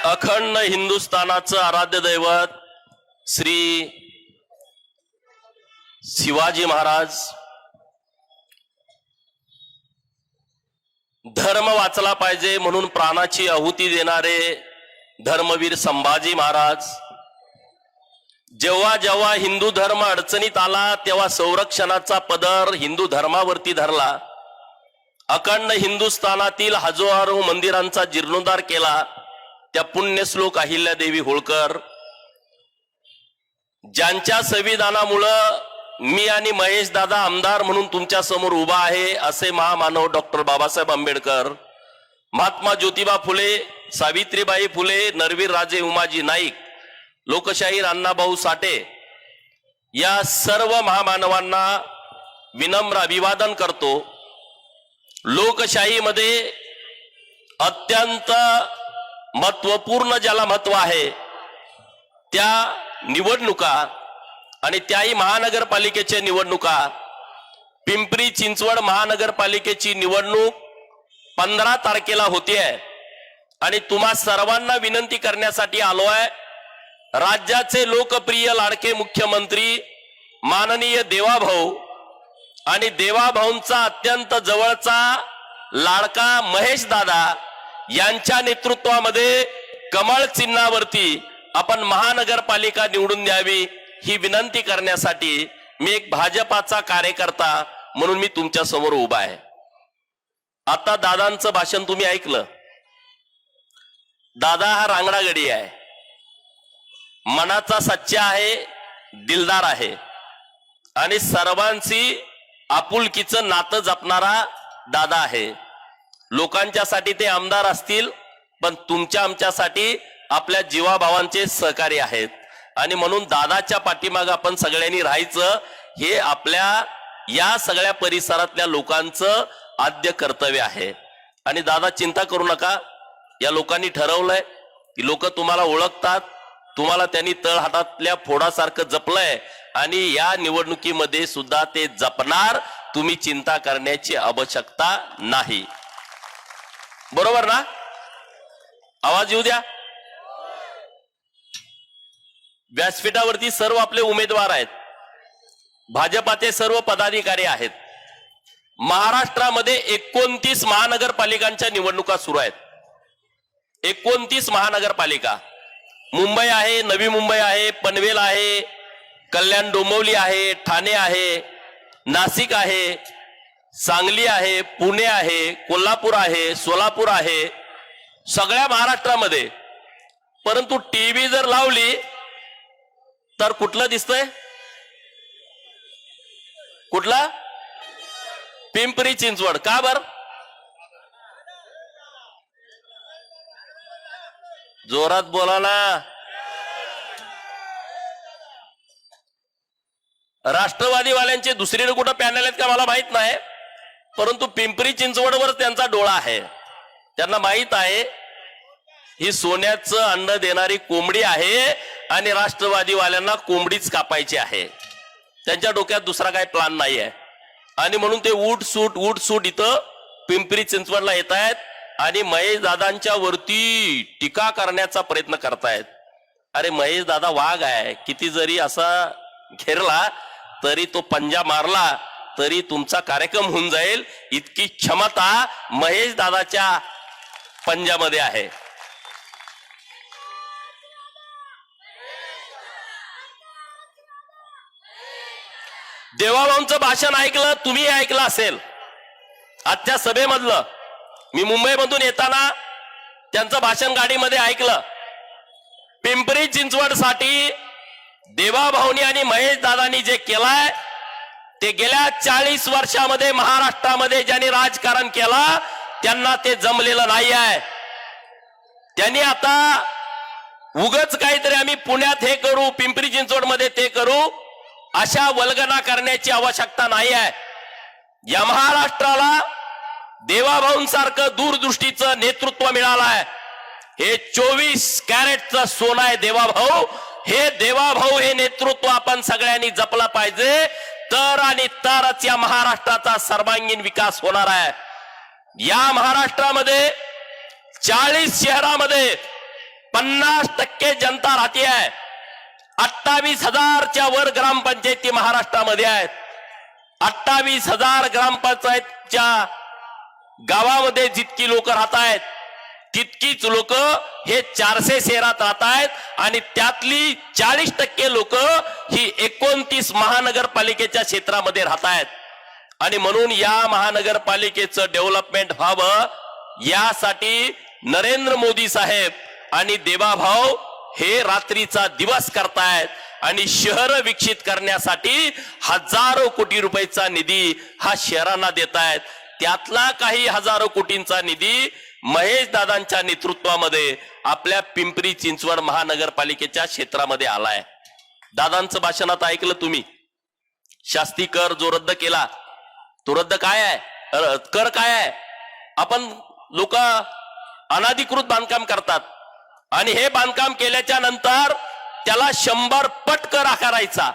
अखंड हिंदुस्थानाचं आराध्य दैवत श्री शिवाजी महाराज, धर्म वाचला पाहिजे म्हणून प्राणाची आहुती देणारे धर्मवीर संभाजी महाराज, जेव्हा जेव्हा हिंदू धर्म अडचणीत आला तेव्हा संरक्षणाचा पदर हिंदू धर्मावरती धरला. अखंड हिंदुस्थानातील हजारो मंदिरांचा जीर्णोद्धार केला त्या पुण्यश्लोक अहिल्यादेवी होळकर, ज्यांच्या संविधानामुळं मी आणि महेश दादा आमदार म्हणून तुमच्या समोर उभा आहे, असे महामानव डॉक्टर बाबासाहेब आंबेडकर, महात्मा ज्योतिबा फुले, सावित्रीबाई फुले, नरवीर राजे उमाजी नाईक, लोकशाहीर अण्णाभाऊ साठे या सर्व महामानवांना विनम्र अभिवादन करतो. लोकशाहीमध्ये अत्यंत महत्वपूर्ण ज्याला महत्व आहे त्या निवडणुका आणि त्याही महानगरपालिकेच्या निवडणुका, पिंपरी चिंचवड महानगरपालिकेची निवडणूक 15 तारखेला होते आणि तुम्हा सर्वांना विनंती करण्यासाठी आलोय. राज्याचे लोकप्रिय लाडके मुख्यमंत्री माननीय देवाभाऊ आणि देवाभाऊंचा अत्यंत जवळचा लाडका महेश दादा यांच्या नेतृत्वामध्ये कमळ चिन्हावरती आपण महानगरपालिका निवडून द्यावी ही विनंती करण्यासाठी मी एक भाजपाचा कार्यकर्ता म्हणून मी तुमच्या समोर उभा आहे. आता दादांचं भाषण तुम्ही ऐकलं. दादा हा रांगडा गडी आहे, मनाचा सच्चा आहे, दिलदार आहे आणि सर्वांची आपुलकीचं नातं जपणारा दादा आहे. लोकांच्यासाठी ते आमदार असतील पण तुमच्या आमच्यासाठी आपल्या जीवाभावांचे सहकारी आहेत आणि म्हणून दादाच्या पाठीमागे आपण सगळ्यांनी राहायचं हे आपल्या या सगळ्या परिसरातल्या लोकांचं आद्य कर्तव्य आहे. आणि दादा चिंता करू नका, या लोकांनी ठरवलंय की लोक तुम्हाला ओळखतात, तुम्हाला त्यांनी तळहातातल्या फोडासारखं जपलंय आणि या निवडणुकीमध्ये सुद्धा ते जपणार. तुम्ही चिंता करण्याची आवश्यकता नाही. बरोबर ना? आवाज येऊ द्या. व्यासपीठावरती सर्व आपले उमेदवार आहेत, भाजपाचे सर्व पदाधिकारी आहेत. महाराष्ट्रामध्ये 29 महानगरपालिकांच्या निवडणुका सुरू आहेत. 29 महानगरपालिका. मुंबई आहे, नवी मुंबई आहे, पनवेल आहे, कल्याण डोंबिवली आहे, ठाणे आहे, नाशिक आहे, सांगली आहे, पुणे आहे, कोल्हापूर आहे, सोलापूर आहे, सगळ्या महाराष्ट्रामध्ये. परंतु टीव्ही जर लावली तर कुठलं दिसतंय? कुठला? पिंपरी चिंचवड. का बर? जोरात बोला ना. राष्ट्रवादीवाल्यांचे दुसरीकडे कुठं पॅनल आहेत का मला माहित नाही, परंतु पिंपरी चिंचवडवर त्यांचा डोळा आहे. त्यांना माहित आहे ही सोन्याचं अंड देणारी कोंबडी आहे आणि राष्ट्रवादीवाल्यांना कोंबडीच कापायची आहे. त्यांच्या डोक्यात दुसरा काही प्लान नाही आहे आणि म्हणून ते उठ सूट इथं पिंपरी चिंचवडला येत आहेत आणि महेश दादांच्या वरती टीका करण्याचा प्रयत्न करतायत. अरे महेश दादा वाघ आहे, किती जरी असा घेरला तरी तो पंजा मारला तरी तुमचा कार्यक्रम होऊन जाईल इतकी क्षमता महेश दादाच्या पंजामध्ये आहे. देवाभाऊंचं भाषण ऐकलं, तुम्ही ऐकलं असेल आजच्या सभेमधलं. मी मुंबईमधून येताना त्यांचं भाषण गाडीमध्ये ऐकलं. पिंपरी चिंचवड साठी देवाभाऊनी आणि महेश दादांनी जे केलाय ते गेल्या 40 वर्षामध्ये महाराष्ट्रामध्ये ज्यांनी राजकारण केलं त्यांना ते जमलेलं नाही आहे. त्यांनी आता उगच काहीतरी आम्ही पुण्यात हे करू, पिंपरी चिंचवडमध्ये ते करू अशा वल्गना करण्याची आवश्यकता नाही आहे. या महाराष्ट्राला देवाभाऊंसारखं दूरदृष्टीचं नेतृत्व मिळालं आहे. हे 24 कॅरेटचं सोनं आहे देवाभाऊ. हे देवाभाऊ हे नेतृत्व आपण सगळ्यांनी जपलं पाहिजे, तर आणि तरच या महाराष्ट्राचा सर्वांगीण विकास होणार आहे. या महाराष्ट्रामध्ये 40 शहरामध्ये 50% जनता राहते आहे. 28,000च्या वर ग्रामपंचायती महाराष्ट्रामध्ये आहेत. 28,000 ग्रामपंचायतच्या गावामध्ये जितकी लोक राहत आहेत तितकीच लोक हे 400 शहरात राहत आहेत आणि त्यातली 40% लोक ही 29 महानगरपालिकेच्या क्षेत्रामध्ये राहत आहेत. आणि म्हणून या महानगरपालिकेचं डेव्हलपमेंट व्हावं यासाठी नरेंद्र मोदी साहेब आणि देवाभाऊ हे रात्रीचा दिवस करतायत आणि शहर विकसित करण्यासाठी हजारो कोटी रुपयाचा निधी हा शहरांना देतायत. त्यातला काही हजारो कोटींचा निधी महेश दादांच्या नेतृत्वामध्ये आपल्या पिंपरी चिंचवड महानगरपालिकेच्या क्षेत्रामध्ये आलाय. दादांचं भाषण आता ऐकलं तुम्ही. शास्ती कर जो रद्द केला तो रद्द काय आहे, कर काय आहे? आपण लोक अनाधिकृत बांधकाम करतात आणि हे बांधकाम केल्याच्या नंतर त्याला 100 पट कर आकारायचा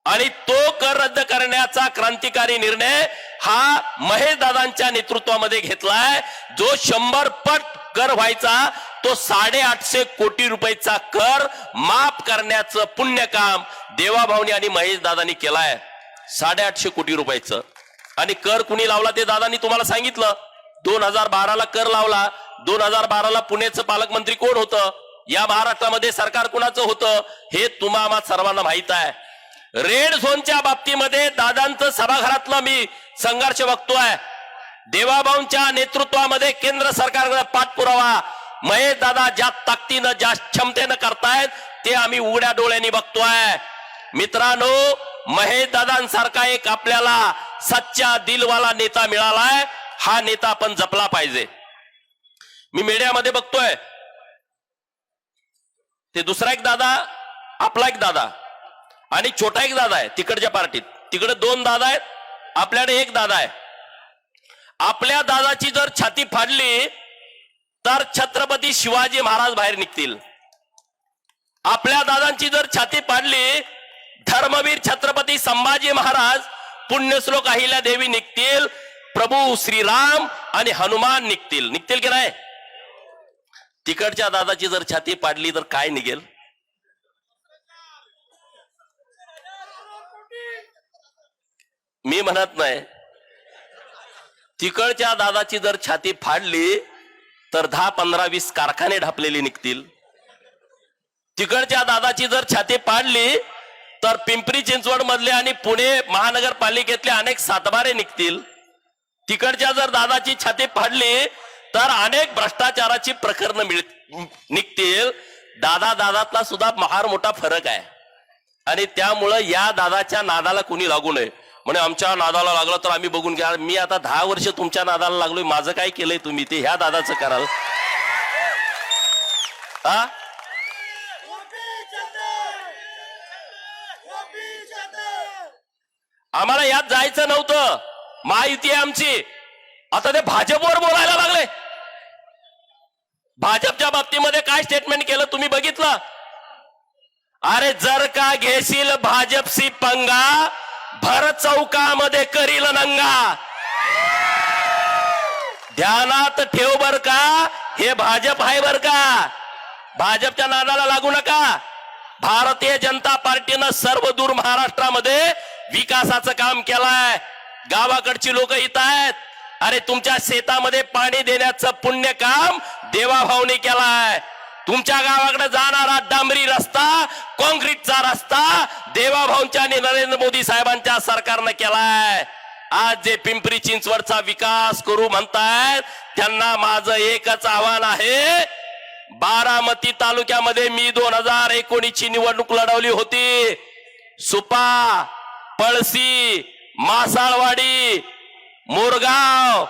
आणि तो कर रद्द करण्याचा क्रांतिकारी निर्णय हा महेश दादांच्या नेतृत्वामध्ये घेतलाय. जो 100 पट कर व्हायचा तो 850 कोटी रुपयाचा कर माफ करण्याचं पुण्य काम देवाभाऊनी आणि महेश दादांनी केलाय. 850 कोटी रुपयाचं. आणि कर कुणी लावला ते दादांनी तुम्हाला सांगितलं. 2012ला कर लावला. 2012ला पुण्याचं पालकमंत्री कोण होतं, या महाराष्ट्रामध्ये सरकार कुणाचं होतं हे तुम्हाला सर्वांना माहित आहे. रेड झोनच्या बाबतीमध्ये दादांचं सभागृहातलं मी संघर्ष बघतोय. देवाभाऊंच्या नेतृत्वामध्ये केंद्र सरकारकडे पाठपुरावा महेश दादा ज्या ताकदीनं ज्या क्षमतेनं करतायत ते आम्ही उघड्या डोळ्यांनी बघतोय. मित्रांनो, महेश दादांसारखा एक आपल्याला सच्चा दिलवाला नेता मिळालाय. हा नेता आपण जपला पाहिजे. मी मीडियामध्ये बघतोय ते दुसरा एक दादा, आपला एक दादा आणि छोटा एक दादा आहे तिकडच्या पार्टीत. तिकडे 2 दादा आहेत, आपल्याकडे एक दादा आहे. आपल्या दादाची जर छाती फाडली तर छत्रपती शिवाजी महाराज बाहेर निघतील. आपल्या दादांची जर छाती फाडली धर्मवीर छत्रपती संभाजी महाराज, पुण्यश्लोक अहिल्या देवी निघतील, प्रभू श्रीराम आणि हनुमान निघतील. निघतील की नाही? तिकडच्या दादाची जर छाती पाडली तर काय निघेल? मी म्हणत नाही. तिकडच्या दादाची जर छाती फाडली तर 10, 15, 20 कारखाने ढापलेले निघतील. तिकडच्या दादाची जर छाती पाडली तर पिंपरी चिंचवड मधले आणि पुणे महानगरपालिकेतले अनेक सातबारे निघतील. तिकडच्या जर दादाची छाती फाडली तर अनेक भ्रष्टाचाराची प्रकरणं निघतील. दादातला सुद्धा फार मोठा फरक आहे आणि त्यामुळं या दादाच्या नादाला कुणी लागू नये. म्हणे आमच्या नादाला लागलं तर आम्ही बघून घ्या. मी आता 10 वर्ष तुमच्या नादाला लागलोय. माझं काय केलंय तुम्ही ते ह्या दादाचं कराल? हा, आम्हाला यात जायचं नव्हतं. महायुती आहे आमची. आता ते भाजपवर बोलायला लागले. भाजपच्या बाबतीमध्ये काय स्टेटमेंट केलं तुम्ही बघितलं? अरे जर का घेशील भाजपशी पंगा भर चौकामध्ये करील नंगा. ध्यानात ठेव बर का, हे भाजप आहे बर का. भाजपच्या नादाला लागू नका. भारतीय जनता पार्टीनं सर्व दूर महाराष्ट्रामध्ये विकासाचं काम केलंय. गावाकडची लोक इथं आहेत. अरे तुमच्या शेतामध्ये पाणी देण्याचं पुण्य काम देवाभाऊने केलाय. तुमच्या गावाकडे जाणारा डांबरी रस्ता, कॉन्क्रीटचा रस्ता देवाभाऊंच्या आणि नरेंद्र मोदी साहेबांच्या सरकारनं केलाय. आज जे पिंपरी चिंचवडचा विकास करू म्हणतायत त्यांना माझं एकच आव्हान आहे. बारामती तालुक्यामध्ये मी 2019ची निवडणूक लढवली होती. सुपा, पळसी, मासाळवाडी, मोरगाव,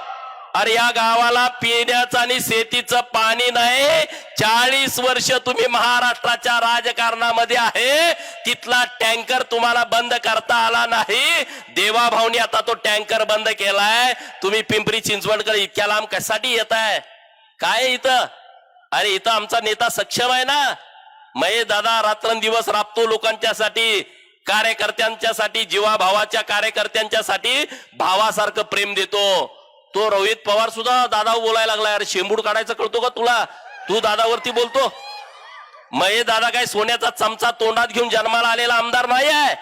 अरे या गावाला पिण्याचं आणि शेतीचं पाणी नाही. 40 वर्ष तुम्ही महाराष्ट्राच्या राजकारणामध्ये आहे. तिथला टँकर तुम्हाला बंद करता आला नाही. देवाभाऊनी आता तो टँकर बंद केलाय. तुम्ही पिंपरी चिंचवडकडे इतक्या लांब कशासाठी येत आहे? काय इथं? अरे इथं आमचा नेता सक्षम आहे ना. महेश दादा रात्रंदिवस राबतो लोकांच्यासाठी, कार्यकर्त्यांच्यासाठी, जीवाभावाच्या कार्यकर्त्यांच्यासाठी भावासारखं प्रेम देतो. तो रोहित पवार सुद्धा दादा बोलायला लागला. अरे शेंबूड काढायचं कळतो का तुला? तू दादावरती बोलतो. महेश दादा काय सोन्याचा चमचा तोंडात घेऊन जन्माला आलेला आमदार नाही आहे.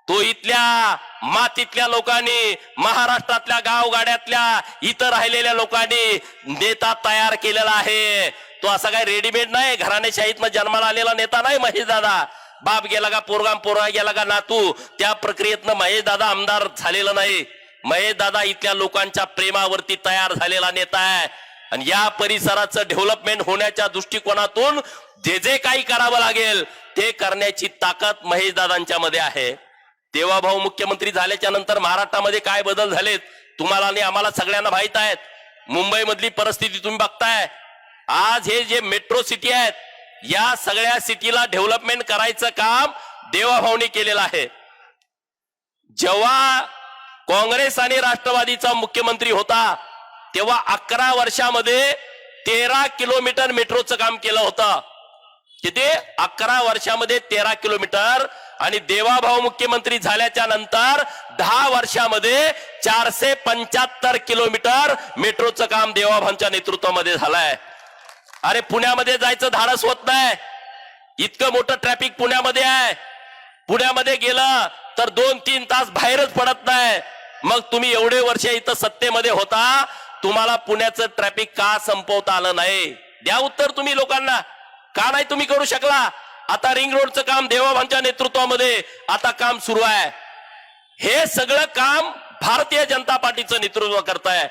तो इथल्या मातीतल्या लोकांनी, महाराष्ट्रातल्या गावगाड्यातल्या इतर राहिलेल्या लोकांनी नेता तयार केलेला आहे. तो असा काय रेडीमेड नाही, घराणेशाहीतनं जन्माला आलेला नेता नाही महेश दादा. बाप गेला का पोरगा, पोरगा गेला का नातू, त्या प्रक्रियेतनं महेश दादा आमदार झालेला नाही. महेश दादा इथल्या लोकांच्या प्रेमावरती तयार झालेला नेता आहे. आणि या परिसराचं डेव्हलपमेंट होण्याच्या दृष्टिकोनातून जे जे काही करावं लागेल ते करण्याची ताकद महेश दादांच्या मध्ये आहे. देवाभाऊ मुख्यमंत्री झाल्याच्या नंतर महाराष्ट्रामध्ये काय बदल झालेत तुम्हाला आणि आम्हाला सगळ्यांना माहित आहेत. मुंबई मधली परिस्थिती तुम्ही बघताय. आज हे जे मेट्रो सिटी आहेत, या सगळ्या सिटीला डेव्हलपमेंट करायचं काम देवाभाऊनी केलेलं आहे. जेव्हा काँग्रेस आणि राष्ट्रवादीचा मुख्यमंत्री होता तेव्हा 11 वर्षामध्ये 13 किलोमीटर मेट्रोचं काम केलं होतं. किती? 11 वर्षामध्ये 13 किलोमीटर. आणि देवाभाऊ मुख्यमंत्री झाल्याच्या नंतर 10 वर्षामध्ये 475 किलोमीटर मेट्रोचं काम देवाभाऊंच्या नेतृत्वामध्ये झालंय. अरे पुण्यामध्ये जायचं धाडस होत नाही. इतकं मोठं ट्रॅफिक पुण्यामध्ये आहे. पुण्यामध्ये गेलं तर 2-3 तास बाहेरच पडत नाही. मग तुम्ही एवढे वर्ष इथं सत्तेमध्ये होता, तुम्हाला पुण्याचं ट्रॅफिक का संपवता आलं नाही? द्या उत्तर तुम्ही लोकांना. का नाही तुम्ही करू शकला? आता रिंग रोडचं काम देवाभाऊंच्या नेतृत्वामध्ये आता काम सुरू आहे. हे सगळं काम भारतीय जनता पार्टीचं नेतृत्व करताय.